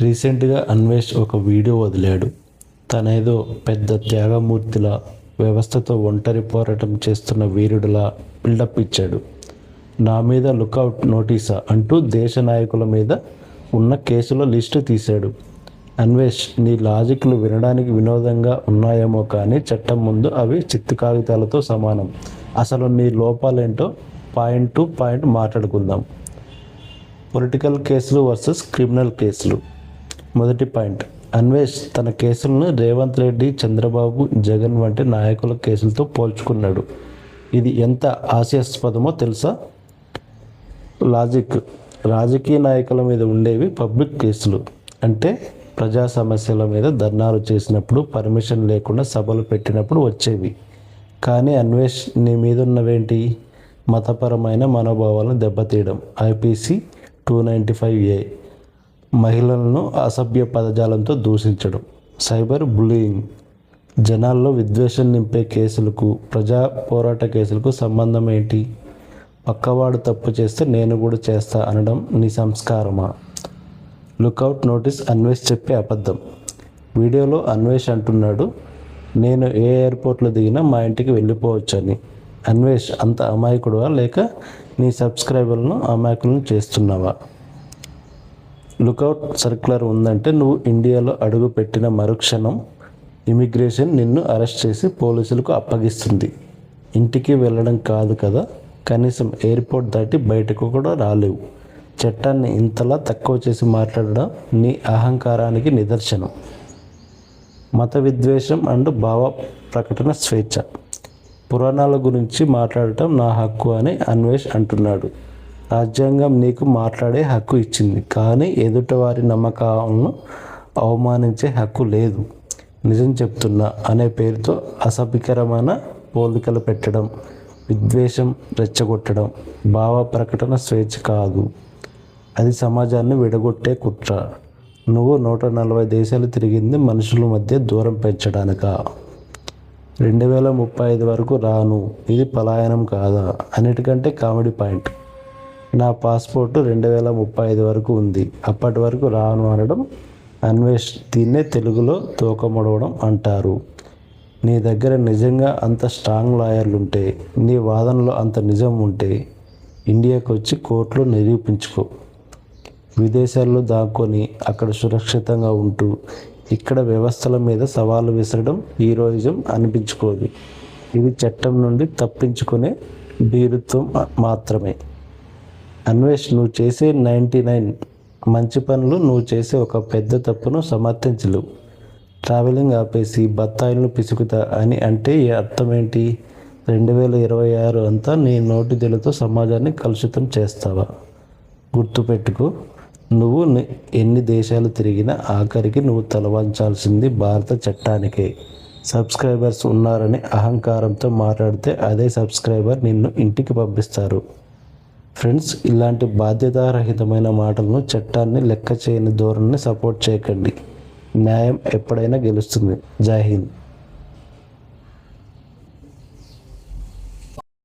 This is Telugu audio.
రీసెంట్గా అన్వేష్ ఒక వీడియో వదిలాడు. తనేదో పెద్ద త్యాగమూర్తిలా, వ్యవస్థతో ఒంటరి పోరాటం చేస్తున్న వీరుడిలా బిల్డప్ ఇచ్చాడు. నా మీద లుకౌట్ నోటీసా అంటూ దేశ నాయకుల మీద ఉన్న కేసుల లిస్టు తీశాడు. అన్వేష్, నీ లాజిక్లు వినడానికి వినోదంగా ఉన్నాయేమో కానీ చట్టం ముందు అవి చిత్తు కాగితాలతో సమానం. అసలు నీ లోపాలేంటో పాయింట్ టు పాయింట్ మాట్లాడుకుందాం. పొలిటికల్ కేసులు వర్సెస్ క్రిమినల్ కేసులు. మొదటి పాయింట్, అన్వేష్ తన కేసులను రేవంత్ రెడ్డి, చంద్రబాబు, జగన్ వంటి నాయకుల కేసులతో పోల్చుకున్నాడు. ఇది ఎంత హాస్యాస్పదమో తెలుసా? లాజిక్, రాజకీయ నాయకుల మీద ఉండేవి పబ్లిక్ కేసులు. అంటే ప్రజా సమస్యల మీద ధర్నాలు చేసినప్పుడు, పర్మిషన్ లేకుండా సభలు పెట్టినప్పుడు వచ్చేవి. కానీ అన్వేష్, నీ మీద ఉన్నవేంటి? మతపరమైన మనోభావాలను దెబ్బతీయడం, ఐపీసీ 295A, మహిళలను అసభ్య పదజాలంతో దూషించడం, సైబర్ బుల్లీయింగ్. జనాల్లో విద్వేషం నింపే కేసులకు, ప్రజా పోరాట కేసులకు సంబంధం ఏంటి? పక్కవాడు తప్పు చేస్తే నేను కూడా చేస్తా అనడం నీ సంస్కారమా? లుకౌట్ నోటీస్ అన్వేష్ చెప్పే అబద్ధం. వీడియోలో అన్వేష్ అంటున్నాడు, నేను ఏ ఎయిర్పోర్ట్లో దిగినా మా ఇంటికి వెళ్ళిపోవచ్చని. అన్వేష్, అంత అమాయకుడువా లేక నీ సబ్స్క్రైబర్లను అమాయకులను చేస్తున్నావా? లుకౌట్ సర్క్యులర్ ఉందంటే నువ్వు ఇండియాలో అడుగు పెట్టిన మరుక్షణం ఇమిగ్రేషన్ నిన్ను అరెస్ట్ చేసి పోలీసులకు అప్పగిస్తుంది. ఇంటికి వెళ్ళడం కాదు కదా, కనీసం ఎయిర్పోర్ట్ దాటి బయటకు కూడా రాలేవు. చట్టాన్ని ఇంతలా తక్కువ చేసి మాట్లాడడం నీ అహంకారానికి నిదర్శనం. మత విద్వేషం అండ్ భావ ప్రకటన స్వేచ్ఛ. పురాణాల గురించి మాట్లాడటం నా హక్కు అని అన్వేష్ అంటున్నాడు. రాజ్యాంగం నీకు మాట్లాడే హక్కు ఇచ్చింది, కానీ ఎదుటివారి నమ్మకాలను అవమానించే హక్కు లేదు. నిజం చెప్తున్నా అనే పేరుతో అసభ్యకరమైన పోలికలు పెట్టడం, విద్వేషం రెచ్చగొట్టడం భావ ప్రకటన స్వేచ్ఛ కాదు, అది సమాజాన్ని విడగొట్టే కుట్ర. నువ్వు 140 దేశాలు తిరిగింది మనుషుల మధ్య దూరం పెంచడానికా? 2035 వరకు రాను, ఇది పలాయనం కాదా? అన్నిటికంటే కామెడీ పాయింట్, నా పాస్పోర్టు 2035 వరకు ఉంది, అప్పటి వరకు రాను అనడం. అన్వేష్, దీన్నే తెలుగులో తోకముడవడం అంటారు. నీ దగ్గర నిజంగా అంత స్ట్రాంగ్ లాయర్లు ఉంటే, నీ వాదనలో అంత నిజం ఉంటే ఇండియాకు వచ్చి కోర్టులో నిరూపించుకో. విదేశాల్లో దాక్కొని అక్కడ సురక్షితంగా ఉంటూ ఇక్కడ వ్యవస్థల మీద సవాలు విసరడం హీరోయిజం అనిపించుకోదు. ఇది చట్టం నుండి తప్పించుకునే భీరుత్వం మాత్రమే. అన్వేష్, నువ్వు చేసే 99 మంచి పనులు నువ్వు చేసే ఒక పెద్ద తప్పును సమర్థించలేవు. ట్రావెలింగ్ ఆపేసి బత్తాయిలను పిసుకుతా అని అంటే అర్థం ఏంటి? 2026 అంతా నీ నోటిదెలతో సమాజాన్ని కలుషితం చేస్తావా? గుర్తుపెట్టుకో, నువ్వు ఎన్ని దేశాలు తిరిగినా ఆఖరికి నువ్వు తలవంచాల్సింది భారత చట్టానికే. సబ్స్క్రైబర్స్ ఉన్నారని అహంకారంతో మాట్లాడితే అదే సబ్స్క్రైబర్ నిన్ను ఇంటికి పంపిస్తారు. ఫ్రెండ్స్, ఇలాంటి బాధ్యతారహితమైన మాటలను, చట్టాన్ని లెక్క చేయని ధోరణిని సపోర్ట్ చేయకండి. న్యాయం ఎప్పుడైనా గెలుస్తుంది. జై హింద్.